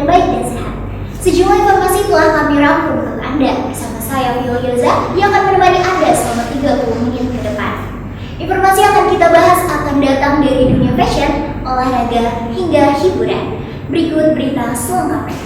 yang baik dan sehat. Sejumlah informasi telah kami rangkum untuk Anda bersama saya Vio Yoza yang akan menemani Anda selama 30 menit ke depan. Informasi yang akan kita bahas akan datang dari dunia fashion, olahraga, hingga hiburan. Berikut berita selengkapnya.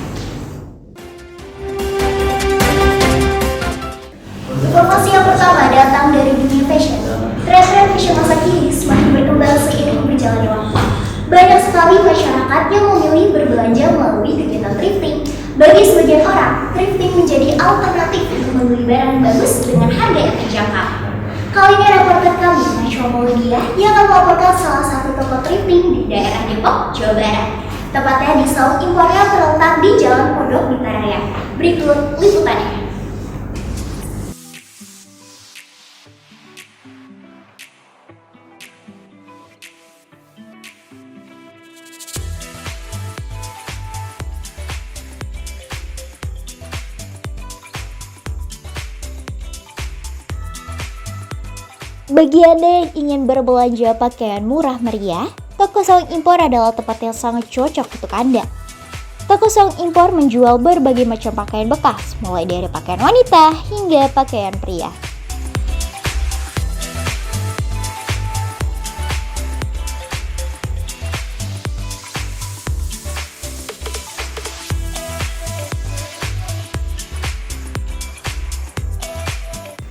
Informasi yang pertama datang dari dunia fashion. Tren-tren fashion masa kini semakin berkembang seiring berjalannya waktu. Banyak sekali masyarakat yang memilih berbelanja melalui kegiatan thrifting. Bagi sebagian orang, thrifting menjadi alternatif untuk membeli barang bagus dengan harga yang terjangkau. Kali ini reporter kami, Metromologia, yang akan melaporkan salah satu toko thrifting di daerah Depok, Jawa Barat. Tepatnya di Saung Impor yang terletak di Jalan Pondok Pelita Raya. Berikut liputannya. Bagi Anda yang ingin berbelanja pakaian murah meriah, toko Saung Impor adalah tempat yang sangat cocok untuk Anda. Toko Saung Impor menjual berbagai macam pakaian bekas, mulai dari pakaian wanita hingga pakaian pria.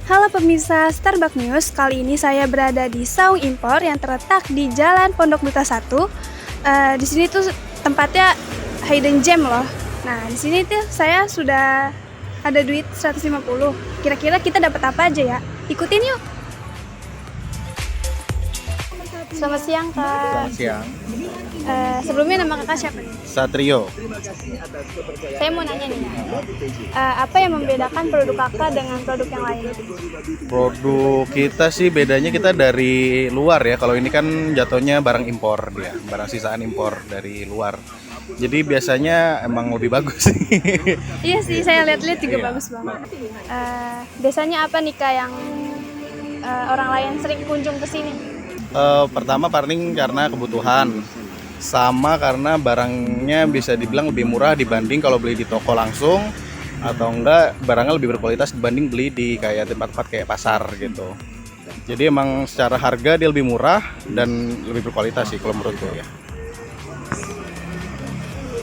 Halo pemirsa Starbucks News, kali ini saya berada di Saung Impor yang terletak di Jalan Pondok Pelita 1. Di sini tuh tempatnya hidden gem loh. Nah, di sini tuh saya sudah ada duit 150. Kira-kira kita dapat apa aja ya? Ikutin yuk. Selamat siang, Kak. Selamat siang. Sebelumnya nama Kakak siapa nih? Satrio. Saya mau nanya nih, apa yang membedakan produk Kakak dengan produk yang lain? Produk kita sih bedanya kita dari luar ya. Kalau ini kan jatuhnya barang impor dia, barang sisaan impor dari luar. Jadi biasanya emang lebih bagus sih. Iya sih, saya lihat-lihat juga Iya. bagus banget. Biasanya apa nih Kak yang orang lain sering kunjung ke sini? Pertama paling karena kebutuhan, sama karena barangnya bisa dibilang lebih murah dibanding kalau beli di toko langsung, atau enggak barangnya lebih berkualitas dibanding beli di kayak tempat-tempat kayak pasar gitu. Jadi emang secara harga dia lebih murah dan lebih berkualitas sih kalau menurutku ya.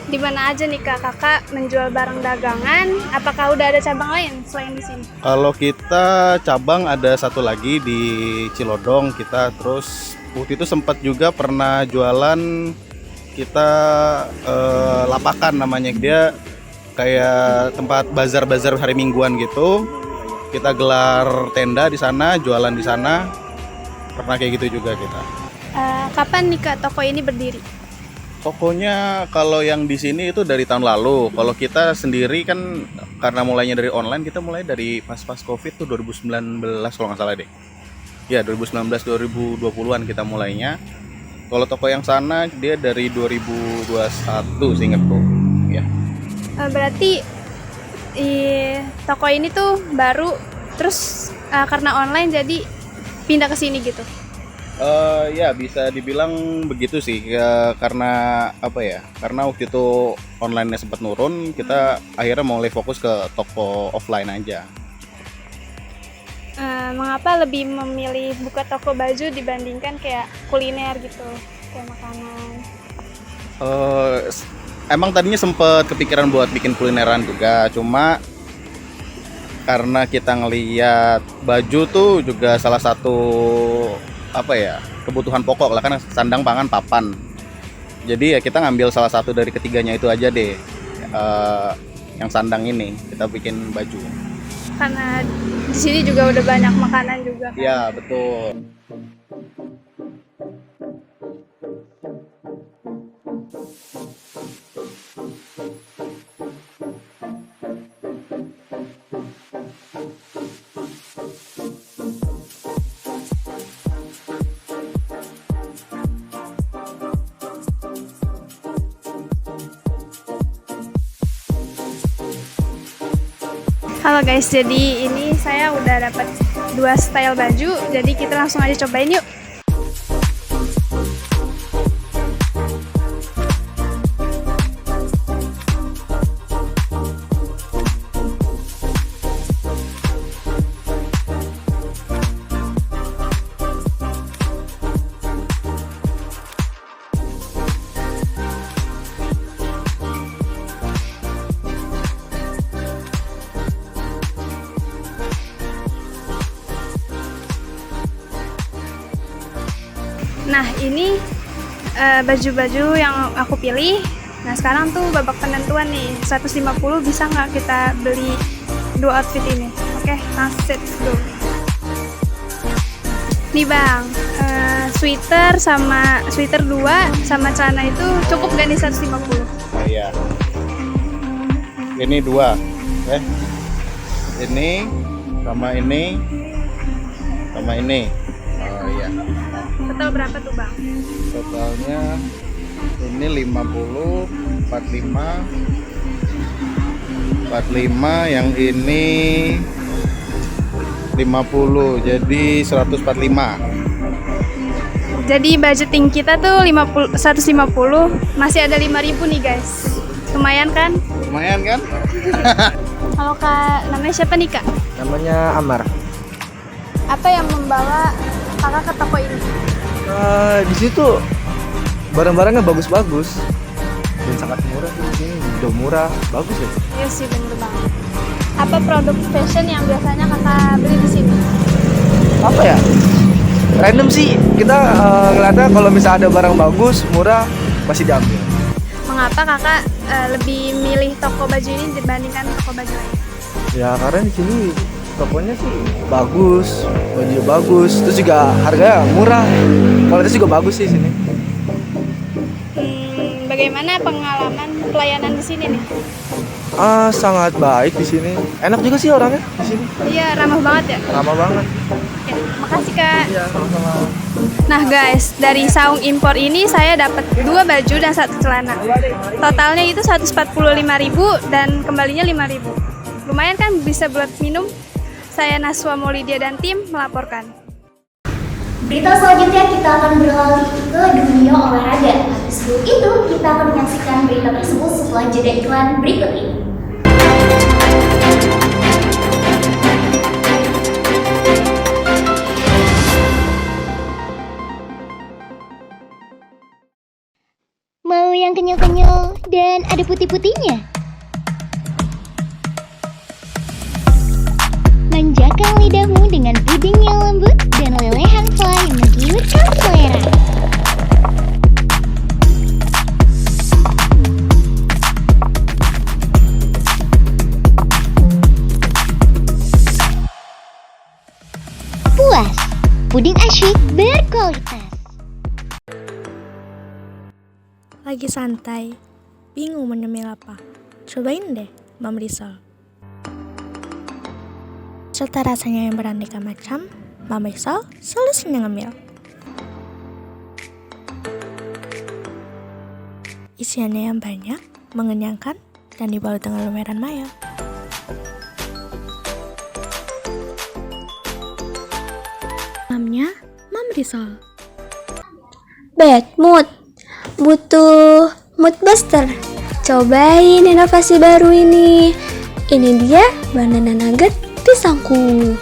Di mana aja nih Kak Kakak menjual barang dagangan? Apakah udah ada cabang lain selain di sini? Kalau kita cabang ada satu lagi di Cilodong kita, terus waktu itu sempat juga pernah jualan kita lapakan namanya, dia kayak tempat bazar-bazar hari mingguan gitu. Kita gelar tenda di sana, jualan di sana, pernah kayak gitu juga kita. Kapan nih Kak toko ini berdiri? Tokonya kalau yang di sini itu dari tahun lalu. Kalau kita sendiri kan karena mulainya dari online, kita mulai dari pas-pas Covid tuh 2019 kalau nggak salah deh. Ya 2019 2020-an kita mulainya. Kalau toko yang sana dia dari 2021 seingatku. Ya. Berarti toko ini tuh baru terus karena online jadi pindah ke sini gitu. Ya bisa dibilang begitu sih ya, karena apa ya, karena waktu itu online-nya sempat nurun, kita akhirnya mulai fokus ke toko offline aja. Mengapa lebih memilih buka toko baju dibandingkan kayak kuliner gitu, kayak makanan? Emang tadinya sempet kepikiran buat bikin kulineran juga, cuma karena kita ngeliat baju tuh juga salah satu apa ya, kebutuhan pokok lah, kan sandang pangan papan. Jadi ya kita ngambil salah satu dari ketiganya itu aja deh, yang sandang ini kita bikin baju. Karena di sini juga udah banyak makanan juga kan? Iya betul. Halo guys, jadi ini saya udah dapat 2 style baju, jadi kita langsung aja cobain yuk. Nah, ini baju-baju yang aku pilih. Nah, sekarang tuh babak penentuan nih. 150 bisa nggak kita beli 2 outfit ini? Oke, langsung let's go. Nih Bang, sweater 2 sama celana itu cukup gak nih 150? Iya. Ini 2. Ini sama ini sama ini. Oh iya. Total berapa tuh Bang? Totalnya ini 50, 45, yang ini 50, jadi 145. Jadi budgeting kita tuh 150, masih ada 5.000 nih guys. Lumayan kan? Lumayan kan? Halo Kak, namanya siapa nih Kak? Namanya Amar. Apa yang membawa Kakak ke toko ini? Di situ barang-barangnya bagus-bagus dan sangat murah sih. Di sini udah murah, bagus ya. Iya sih, bener banget. Apa produk fashion yang biasanya Kakak beli di sini? Apa ya? Random sih. Kita ngeliatnya kalau misalnya ada barang bagus, murah, pasti diambil. Mengapa Kakak lebih milih toko baju ini dibandingkan toko baju lain? Ya karena di sini tokonya sih bagus, baju bagus, terus juga harganya murah. Kualitas juga bagus sih sini. Bagaimana pengalaman pelayanan di sini nih? Sangat baik di sini. Enak juga sih orangnya di sini. Iya, ramah banget ya. Lama banget. Ya, makasih Kak. Iya, sama-sama. Nah guys, dari Saung Impor ini saya dapat 2 baju dan 1 celana. Totalnya itu 145.000 dan kembalinya 5.000. Lumayan kan, bisa buat minum. Saya Naswa Maulidia dan tim melaporkan. Berita selanjutnya kita akan beralih ke dunia olahraga. Sebelum itu, kita akan menyaksikan berita tersebut setelah jeda iklan berikut ini. Mau yang kenyal-kenyal dan ada putih-putihnya? Manjakan lidahmu dengan puding yang lembut dan lelehan fly yang menggiurkan selera. Puas, puding asyik berkualitas. Lagi santai, bingung mau nyemil apa? Cobain deh Mam Rizal. Serta rasanya yang beraneka macam, Mam Rizal solusinya ngemil. Isiannya yang banyak, mengenyangkan, dan dibalut dengan lumeran mayo. Namanya Mam Rizal. Bad mood, butuh mood booster. Cobain inovasi baru ini. Ini dia banana nugget pisangku.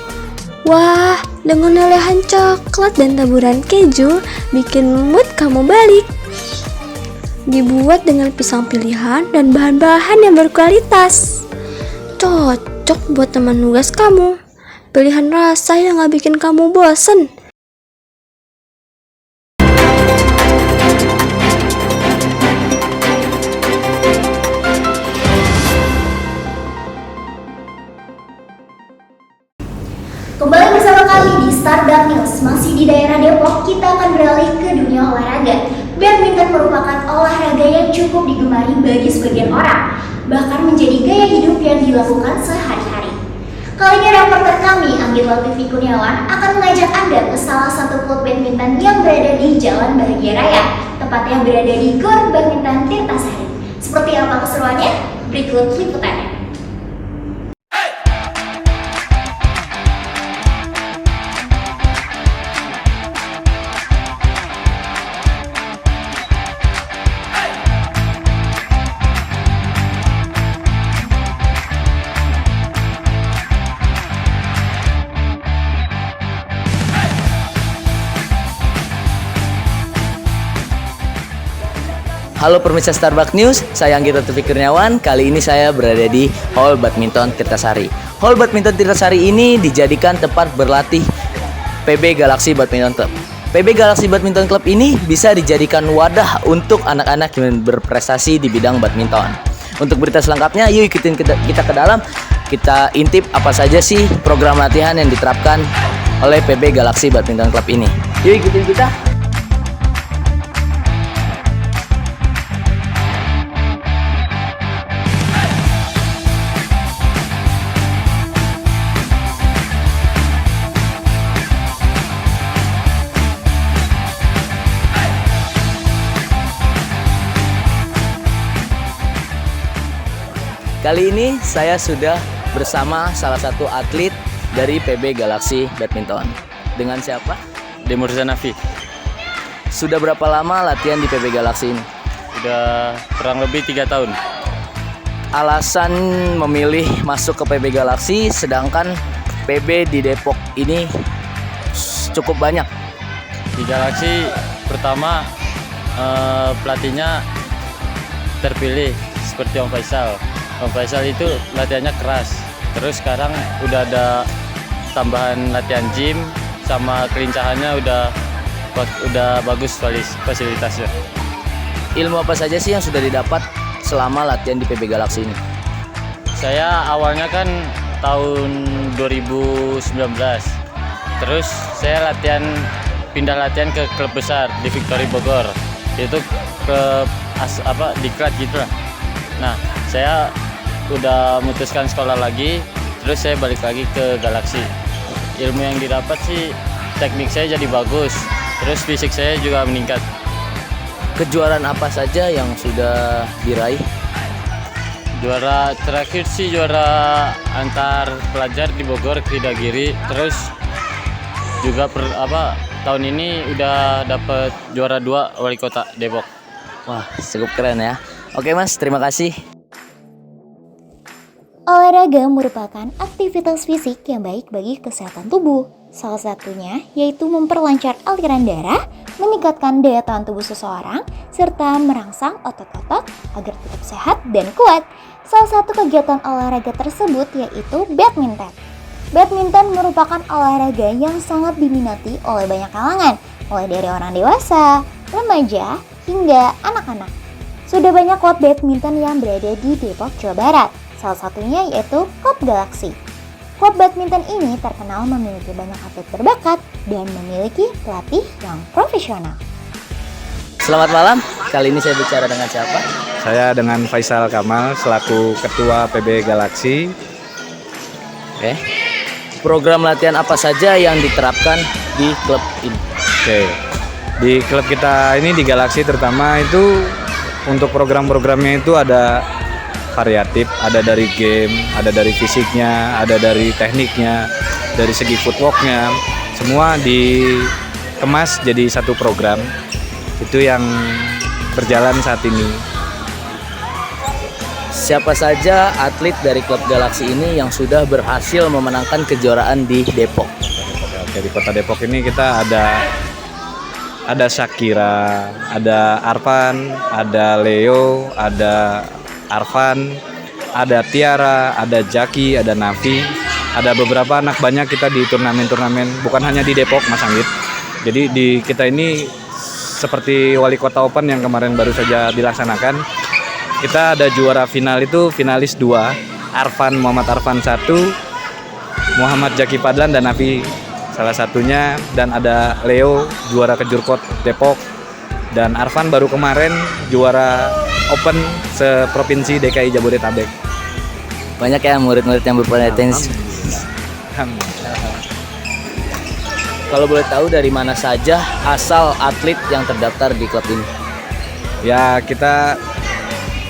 Wah, dengan lelehan coklat dan taburan keju, bikin mood kamu balik. Dibuat dengan pisang pilihan dan bahan-bahan yang berkualitas. Cocok buat teman nugas kamu. Pilihan rasa yang gak bikin kamu bosen. Kembali bersama kami di Startup News. Masih di daerah Depok, kita akan beralih ke dunia olahraga. Badminton merupakan olahraga yang cukup digemari bagi sebagian orang, bahkan menjadi gaya hidup yang dilakukan sehari-hari. Kali ini reporter kami, Anggit Latifi Kurniawan, akan mengajak Anda ke salah satu klub badminton yang berada di Jalan Bahagia Raya, tepatnya berada di Gor Badminton Tirtasari. Seperti apa keseruannya? Berikut liputannya. Halo pemirsa Starbucks News, saya Anggit Latifi Kurniawan. Kali ini saya berada di Hall Badminton Tirtasari. Hall Badminton Tirtasari ini dijadikan tempat berlatih PB Galaxy Badminton Club. PB Galaxy Badminton Club ini bisa dijadikan wadah untuk anak-anak yang berprestasi di bidang badminton. Untuk berita selengkapnya, yuk ikutin kita ke dalam. Kita intip apa saja sih program latihan yang diterapkan oleh PB Galaxy Badminton Club ini. Yuk ikutin kita. Kali ini saya sudah bersama salah satu atlet dari PB Galaxy Badminton. Dengan siapa? Demur Zanafi. Sudah berapa lama latihan di PB Galaxy ini? Udah kurang lebih 3 tahun. Alasan memilih masuk ke PB Galaxy sedangkan PB di Depok ini cukup banyak. Di Galaxy pertama pelatihnya terpilih seperti Om Faisal. Om Faisal itu latihannya keras. Terus sekarang udah ada tambahan latihan gym sama kelincahannya udah bagus fasilitasnya. Ilmu apa saja sih yang sudah didapat selama latihan di PB Galaxy ini? Saya awalnya kan tahun 2019. Terus saya pindah latihan ke klub besar di Victory Bogor. Itu ke diklat gitu lah. Nah, saya udah memutuskan sekolah lagi, terus saya balik lagi ke Galaxy. Ilmu yang didapat sih, teknik saya jadi bagus, terus fisik saya juga meningkat. Kejuaraan apa saja yang sudah diraih? Juara terakhir sih juara antar pelajar di Bogor, Kridagiri. Terus juga tahun ini udah dapat juara 2 wali kota Depok. Wah, cukup keren ya. Oke Mas, terima kasih. Olahraga merupakan aktivitas fisik yang baik bagi kesehatan tubuh. Salah satunya yaitu memperlancar aliran darah, meningkatkan daya tahan tubuh seseorang, serta merangsang otot-otot agar tetap sehat dan kuat. Salah satu kegiatan olahraga tersebut yaitu badminton. Badminton merupakan olahraga yang sangat diminati oleh banyak kalangan, mulai dari orang dewasa, remaja, hingga anak-anak. Sudah banyak klub badminton yang berada di Depok, Jawa Barat. Salah satunya yaitu Klub Galaxy. Klub badminton ini terkenal memiliki banyak atlet berbakat dan memiliki pelatih yang profesional. Selamat malam, kali ini saya bicara dengan siapa? Saya dengan Faisal Kamal selaku Ketua PB Galaxy. Oke. Program latihan apa saja yang diterapkan di klub ini? Oke. Di klub kita ini di Galaxy terutama itu untuk program-programnya itu ada variatif, ada dari game, ada dari fisiknya, ada dari tekniknya, dari segi footworknya, semua dikemas jadi satu program. Itu yang berjalan saat ini. Siapa saja atlet dari klub Galaxy ini yang sudah berhasil memenangkan kejuaraan di Depok? Oke, di kota Depok ini kita ada Shakira, ada Arfan, ada Leo, ada Arfan, ada Tiara, ada Jaki, ada Nafi, ada beberapa anak banyak kita di turnamen-turnamen, bukan hanya di Depok, Mas Anggit. Jadi di kita ini seperti Wali Kota Open yang kemarin baru saja dilaksanakan, kita ada juara final itu finalis 2, Muhammad Arfan 1, Muhammad Jaki Padlan dan Nafi salah satunya, dan ada Leo juara kejurkot Depok, dan Arfan baru kemarin juara Open seprovinsi DKI Jabodetabek. Banyak ya murid-murid yang berpotensi. Kalau boleh tahu dari mana saja asal atlet yang terdaftar di klub ini? Ya, kita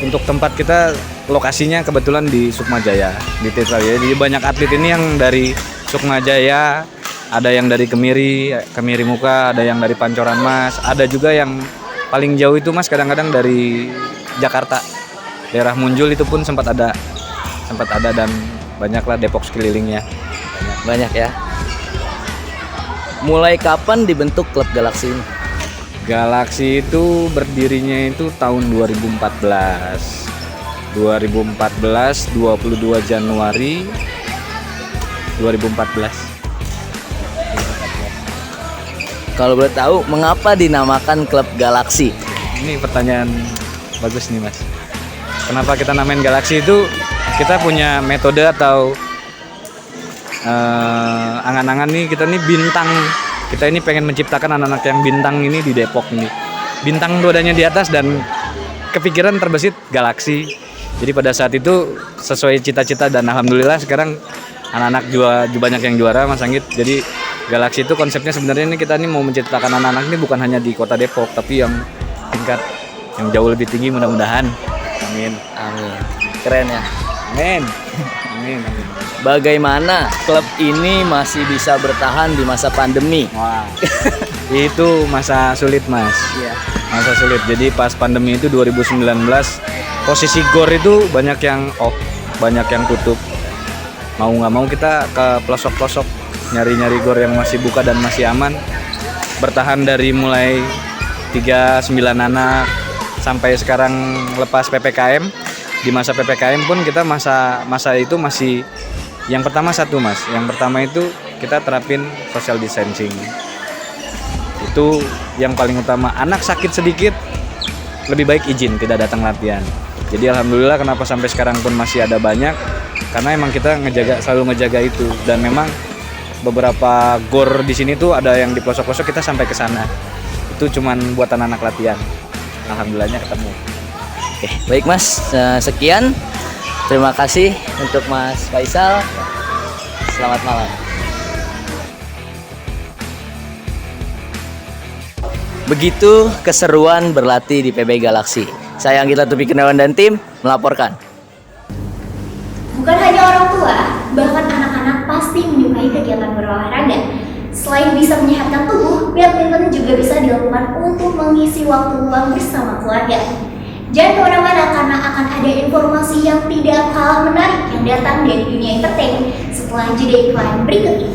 untuk tempat kita lokasinya kebetulan di Sukmajaya, di Tetrajaya. Jadi banyak atlet ini yang dari Sukmajaya, ada yang dari Kemiri Muka, ada yang dari Pancoran Mas, ada juga yang paling jauh itu Mas kadang-kadang dari Jakarta, daerah Munjul itu pun sempat ada dan banyaklah Depok sekelilingnya. Banyak ya. Mulai kapan dibentuk klub Galaxy ini? Galaxy itu berdirinya itu tahun 2014. 22 Januari 2014. kalau boleh tahu mengapa dinamakan Klub Galaksi? Ini pertanyaan bagus nih Mas. Kenapa kita namain Galaksi itu, kita punya metode atau angan-angan nih, kita nih bintang. Kita ini pengen menciptakan anak-anak yang bintang ini di Depok ini. Bintang adanya di atas dan kepikiran terbesit Galaksi. Jadi pada saat itu sesuai cita-cita dan alhamdulillah sekarang anak-anak juga banyak yang juara Mas Anggit. Jadi Galaksi itu konsepnya sebenarnya ini kita ini mau menciptakan anak-anak ini bukan hanya di Kota Depok tapi yang tingkat yang jauh lebih tinggi mudah-mudahan. Amin. Amin. Keren ya. Amin. Amin. Amin. Bagaimana klub ini masih bisa bertahan di masa pandemi? Wah. Itu masa sulit Mas. Iya. Masa sulit. Jadi pas pandemi itu 2019 posisi gor itu banyak yang off, banyak yang tutup. Mau nggak mau kita ke pelosok-pelosok nyari-nyari gor yang masih buka dan masih aman. Bertahan dari mulai 39 anak sampai sekarang lepas PPKM. Di masa PPKM pun kita masa itu masih yang pertama satu Mas. Yang pertama itu kita terapin social distancing. Itu yang paling utama. Anak sakit sedikit lebih baik izin tidak datang latihan. Jadi alhamdulillah kenapa sampai sekarang pun masih ada banyak karena emang kita selalu ngejaga itu dan memang beberapa gor di sini tuh ada yang di pelosok-pelosok kita sampai ke sana. Itu cuman buat anak-anak latihan. Alhamdulillahnya ketemu. Oke, baik Mas. Sekian. Terima kasih untuk Mas Faisal. Selamat malam. Begitu keseruan berlatih di PB Galaksi. Saya Anggit Tupi Kurniawan dan tim melaporkan. Bukan hanya orang tua, bahkan anak-anak pasti menyukai kegiatan berolahraga. Selain bisa menyehatkan tubuh, badminton juga bisa dilakukan untuk mengisi waktu luang bersama keluarga. Jangan kemana-mana karena akan ada informasi yang tidak kalah menarik yang datang dari dunia entertain setelah jeda iklan berikut ini.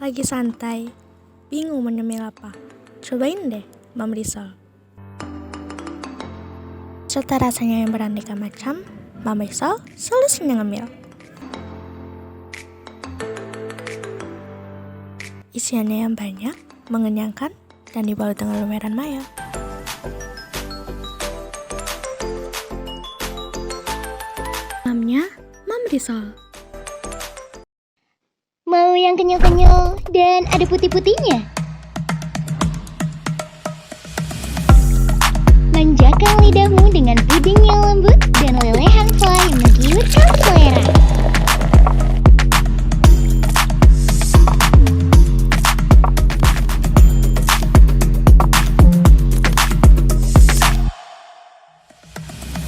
Lagi santai, bingung mau nyemil apa? Cobain deh Mam Rizal. Serta rasanya yang beraneka macam, Mam Rizal solusinya ngemil. Isiannya yang banyak, mengenyangkan, dan dibalut dengan lumeran mayo. Mamnya Mam Rizal. Mau yang kenyal-kenyal dan ada putih-putihnya? Manjakan lidahmu dengan puding yang lembut dan lelehan fly yang menggiurkan selera.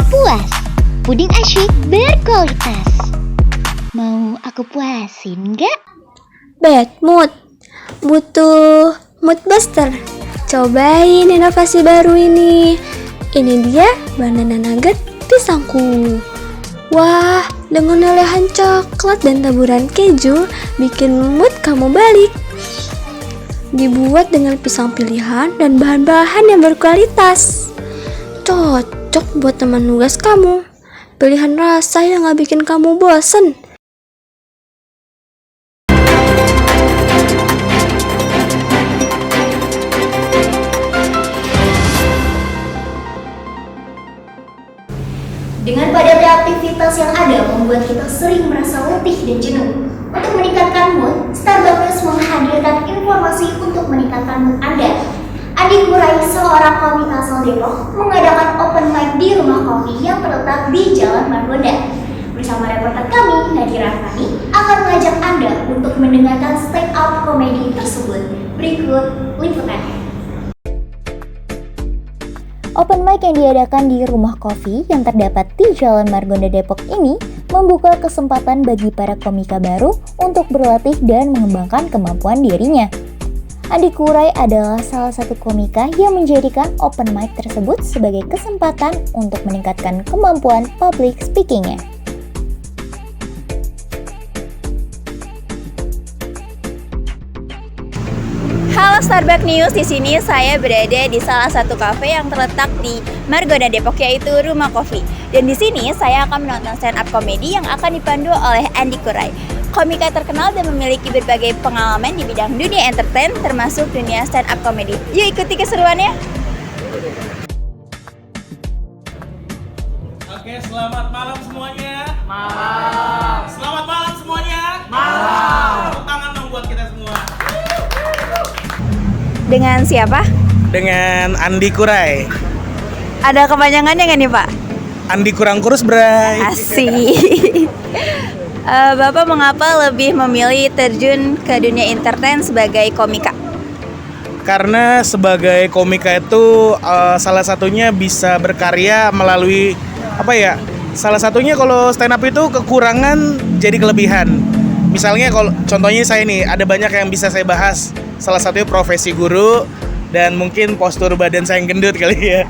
Puas, puding asyik berkualitas. Mau aku puasin nggak? Bad mood, butuh mood booster. Cobain inovasi baru ini. Ini dia banana nugget pisangku. Wah, dengan lelehan coklat dan taburan keju, bikin mood kamu balik. Dibuat dengan pisang pilihan dan bahan-bahan yang berkualitas. Cocok buat teman nugas kamu. Pilihan rasa yang gak bikin kamu bosen. Dengan padatnya aktivitas yang ada membuat kita sering merasa letih dan jenuh. Untuk meningkatkan mood, Starbucks menghadirkan informasi untuk meningkatkan mood Anda. Adi Kurai, seorang komik asal Depok, mengadakan open mic di rumah kopi yang terletak di Jalan Margonda. Bersama reporter kami, Nadira Fani, akan mengajak Anda untuk mendengarkan stand up komedi tersebut. Berikut liputannya. Open mic yang diadakan di rumah kopi yang terdapat di Jalan Margonda Depok ini membuka kesempatan bagi para komika baru untuk berlatih dan mengembangkan kemampuan dirinya. Adi Kurai adalah salah satu komika yang menjadikan open mic tersebut sebagai kesempatan untuk meningkatkan kemampuan public speaking-nya. Halo Halo Starbuck News, di sini saya berada di salah satu kafe yang terletak di Margonda Depok, yaitu Rumah Kopi. Dan di sini saya akan menonton stand up komedi yang akan dipandu oleh Andi Kurai, komika terkenal dan memiliki berbagai pengalaman di bidang dunia entertain, termasuk dunia stand up komedi. Yuk ikuti keseruannya. Oke, selamat malam semuanya. Malam. Selamat malam semuanya. Malam. Tepuk tangan dong buat kita semua. Dengan siapa? Dengan Andi Kurai. Ada kepanjangannya nggak nih Pak? Andi kurang kurus, Bray. Asik. Bapak mengapa lebih memilih terjun ke dunia entertain sebagai komika? Karena sebagai komika itu salah satunya bisa berkarya melalui salah satunya kalau stand up itu kekurangan jadi kelebihan. Misalnya kalau contohnya saya nih, ada banyak yang bisa saya bahas. Salah satunya profesi guru dan mungkin postur badan saya yang gendut kali ya.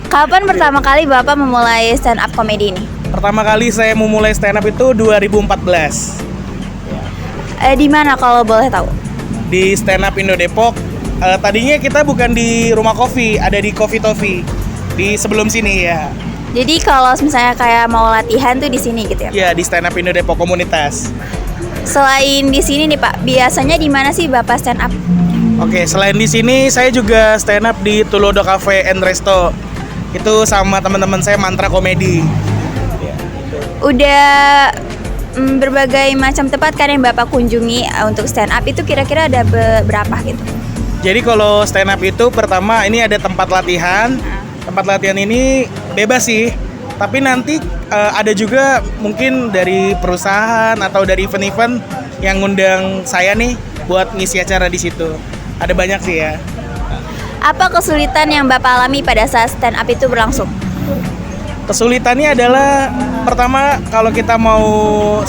Kapan pertama kali Bapak memulai stand up komedi ini? Pertama kali saya memulai stand up itu 2014. Di mana kalau boleh tahu? Di Stand Up Indo Depok. Tadinya kita bukan di Rumah Kopi, ada di Coffee Toffee di sebelum sini ya. Jadi kalau misalnya kayak mau latihan tuh di sini gitu ya? Iya, di Stand Up Indo Depok komunitas. Selain di sini nih Pak, biasanya di mana sih Bapak stand up? Oke, selain di sini saya juga stand up di Tulodo Cafe and Resto. Itu sama teman-teman saya Mantra Komedi. Udah berbagai macam tempat kan yang Bapak kunjungi untuk stand up, itu kira-kira ada berapa gitu? Jadi kalau stand up itu pertama ini ada tempat latihan. Tempat latihan ini bebas sih. Tapi nanti ada juga mungkin dari perusahaan atau dari event-event yang ngundang saya nih buat ngisi acara di situ. Ada banyak sih ya. Apa kesulitan yang Bapak alami pada saat stand up itu berlangsung? Kesulitannya adalah pertama kalau kita mau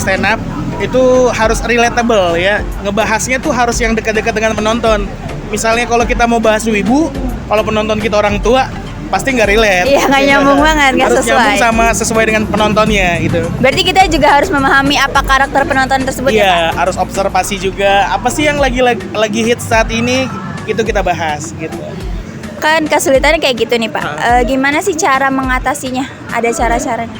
stand up itu harus relatable ya. Ngebahasnya tuh harus yang dekat-dekat dengan penonton. Misalnya kalau kita mau bahas wibu, kalau penonton kita orang tua pasti nggak relate. Iya, nggak nyambung banget, nggak sesuai. Harus nyambung sesuai dengan penontonnya gitu. Berarti kita juga harus memahami apa karakter penonton tersebut ya Pak? Iya, harus observasi juga. Apa sih yang lagi hits saat ini, itu kita bahas gitu. Kan kesulitannya kayak gitu nih Pak. Gimana sih cara mengatasinya? Ada cara-caranya?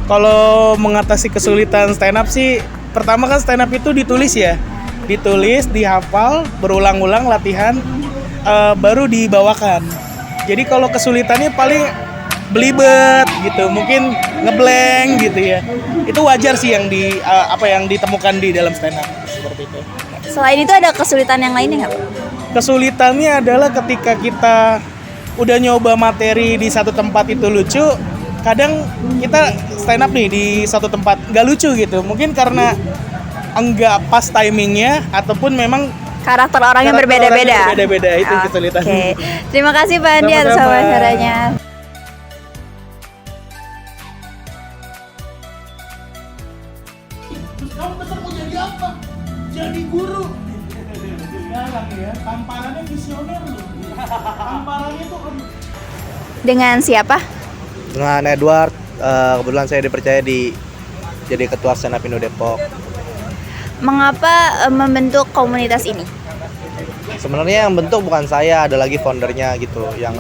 Kalau mengatasi kesulitan stand up sih, pertama kan stand up itu ditulis ya. Ditulis, dihafal, berulang-ulang latihan, baru dibawakan. Jadi kalau kesulitannya paling belibet gitu, mungkin ngeblank gitu ya. Itu wajar sih yang yang ditemukan di dalam stand up seperti itu. Selain itu ada kesulitan yang lainnya nggak Pak? Kesulitannya adalah ketika kita udah nyoba materi di satu tempat itu lucu, kadang kita stand up nih di satu tempat nggak lucu gitu. Mungkin karena enggak pas timingnya ataupun memang karakter orangnya berbeda-beda. Berbeda-beda itu kesulitan. Oke. Terima kasih Pak Andi atas wawancaranya. Kamu besar mau jadi apa? Jadi guru. Sekarang ya, tamparannya visioner loh. Tamparannya tuh Dengan siapa? Dengan Edward. Kebetulan saya dipercaya jadi ketua Stand Up Indo Depok. Mengapa membentuk komunitas ini? Sebenarnya yang bentuk bukan saya, ada lagi foundernya gitu yang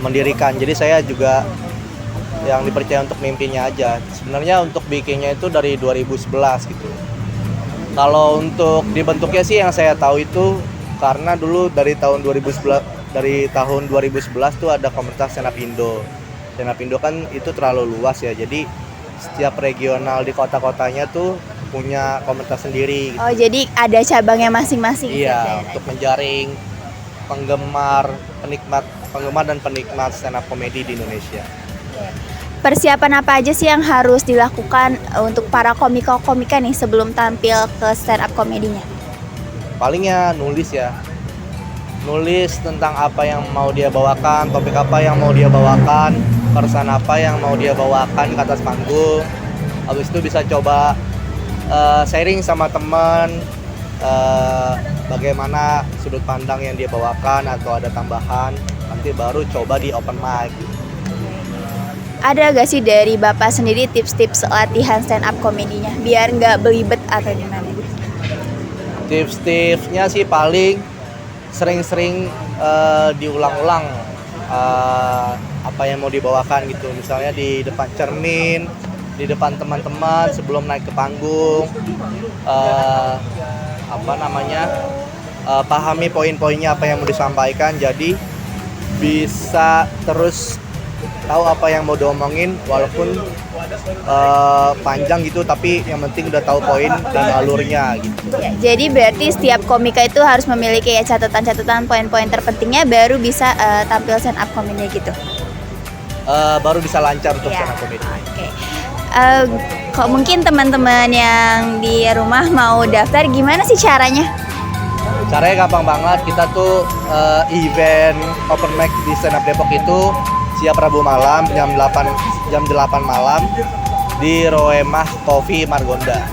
mendirikan. Jadi saya juga yang dipercaya untuk mimpinya aja. Sebenarnya untuk bikinnya itu dari 2011 gitu. Kalau untuk dibentuknya sih yang saya tahu itu karena dulu dari tahun 2011 tuh ada komunitas Stand Up Indo. Stand Up Indo kan itu terlalu luas ya. Jadi setiap regional di kota-kotanya tuh punya komunitas sendiri gitu. Oh, jadi ada cabangnya masing-masing. Iya, untuk menjaring penggemar dan penikmat stand up komedi di Indonesia. Persiapan apa aja sih yang harus dilakukan untuk para komika-komika nih sebelum tampil ke stand up komedinya? Palingnya nulis ya. Nulis tentang apa yang mau dia bawakan, topik apa yang mau dia bawakan, pesan apa yang mau dia bawakan ke atas panggung. Habis itu bisa coba sharing sama teman bagaimana sudut pandang yang dia bawakan atau ada tambahan, nanti baru coba di open mic. Ada gak sih dari Bapak sendiri tips-tips latihan stand up komedinya biar nggak belibet atau gimana gitu? Tips-tipsnya sih paling sering-sering diulang-ulang apa yang mau dibawakan gitu. Misalnya di depan cermin, di depan teman-teman sebelum naik ke panggung, pahami poin-poinnya apa yang mau disampaikan, jadi bisa terus tahu apa yang mau diomongin walaupun panjang gitu, tapi yang penting udah tahu poin dan alurnya gitu. Ya, jadi berarti setiap komika itu harus memiliki ya catatan-catatan poin-poin terpentingnya baru bisa tampil stand up comedy gitu. Baru bisa lancar untuk stand up comedy. Oke. Kok mungkin teman-teman yang di rumah mau daftar, gimana sih caranya? Caranya gampang banget. Kita tuh event open mic di Stand Up Depok itu siap Rabu malam jam 8 malam di Roemah Coffee Margonda.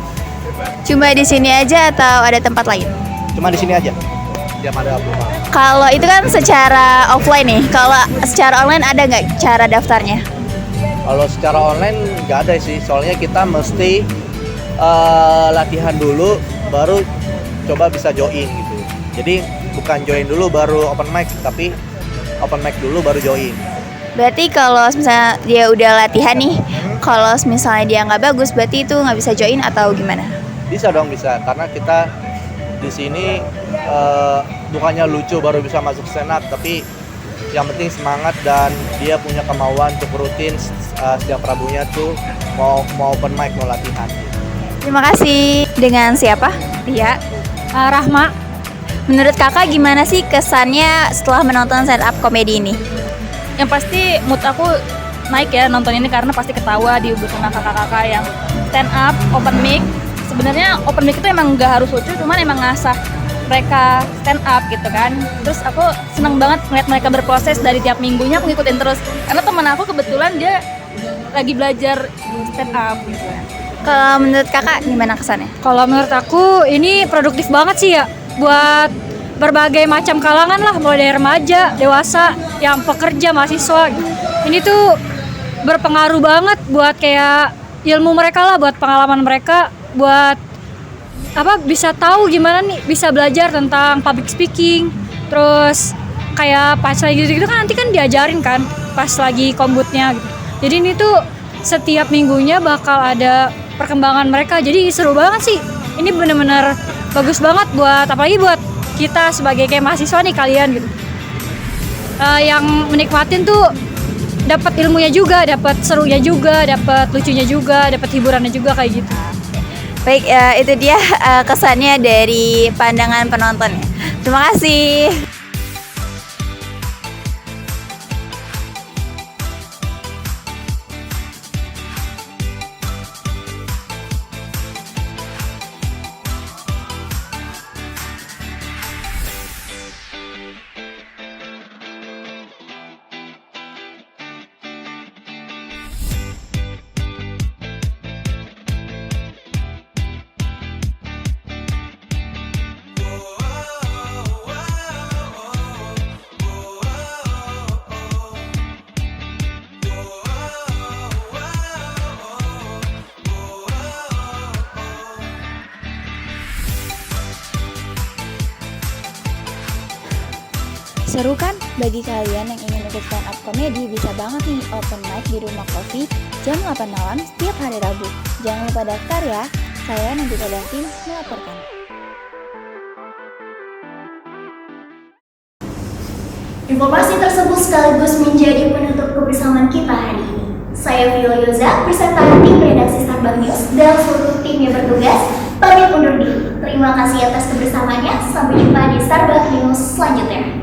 Cuma di sini aja atau ada tempat lain? Cuma di sini aja. Tiap ada Rabu malam. Kalau itu kan secara offline nih. Kalau secara online ada nggak cara daftarnya? Kalau secara online nggak ada sih. Soalnya kita mesti latihan dulu baru coba bisa join gitu. Jadi bukan join dulu baru open mic, tapi open mic dulu baru join. Berarti kalau misalnya dia udah latihan nih, kalau misalnya dia nggak bagus, berarti itu nggak bisa join atau gimana? Bisa dong, bisa. Karena kita di sini bukannya lucu baru bisa masuk stand up, tapi yang penting semangat dan dia punya kemauan untuk rutin setiap Rabunya tuh mau open mic, mau latihan. Terima kasih. Dengan siapa? Tia. Rahma. Menurut kakak gimana sih kesannya setelah menonton stand up comedy ini? Yang pasti mood aku naik ya nonton ini karena pasti ketawa dihibur sama kakak-kakak yang stand up, open mic. Sebenarnya open mic itu emang nggak harus lucu, cuman emang ngasah mereka stand up gitu kan. Terus aku seneng banget ngeliat mereka berproses dari tiap minggunya, aku ngikutin terus. Karena teman aku kebetulan dia lagi belajar stand up gitu. Kalau menurut kakak gimana kesannya? Kalau menurut aku ini produktif banget sih ya buat berbagai macam kalangan lah, mulai dari remaja, dewasa, yang pekerja, mahasiswa. Ini tuh berpengaruh banget buat kayak ilmu mereka lah, buat pengalaman mereka, buat bisa tahu gimana nih, bisa belajar tentang public speaking. Terus kayak pas lagi gitu kan nanti kan diajarin kan pas lagi kombutnya gitu. Jadi ini tuh setiap minggunya bakal ada perkembangan mereka. Jadi seru banget sih. Ini benar-benar bagus banget buat apalagi buat kita sebagai kayak mahasiswa nih kalian gitu, yang menikmatin tuh dapat ilmunya juga, dapat serunya juga, dapat lucunya juga, dapat hiburannya juga kayak gitu. Baik, itu dia kesannya dari pandangan penontonnya. Terima kasih. Seru kan? Bagi kalian yang ingin ikut stand up comedy bisa banget nih open mic di Rumah Coffee jam 8 malam setiap hari Rabu. Jangan lupa daftar ya. Saya Nabila Dantin melaporkan. Informasi tersebut sekaligus menjadi penutup kebersamaan kita hari ini. Saya Viola Yoza beserta tim redaksi Starbuck News dan seluruh tim yang bertugas pamit undur diri. Terima kasih atas kebersamaannya. Sampai jumpa di Starbuck News selanjutnya.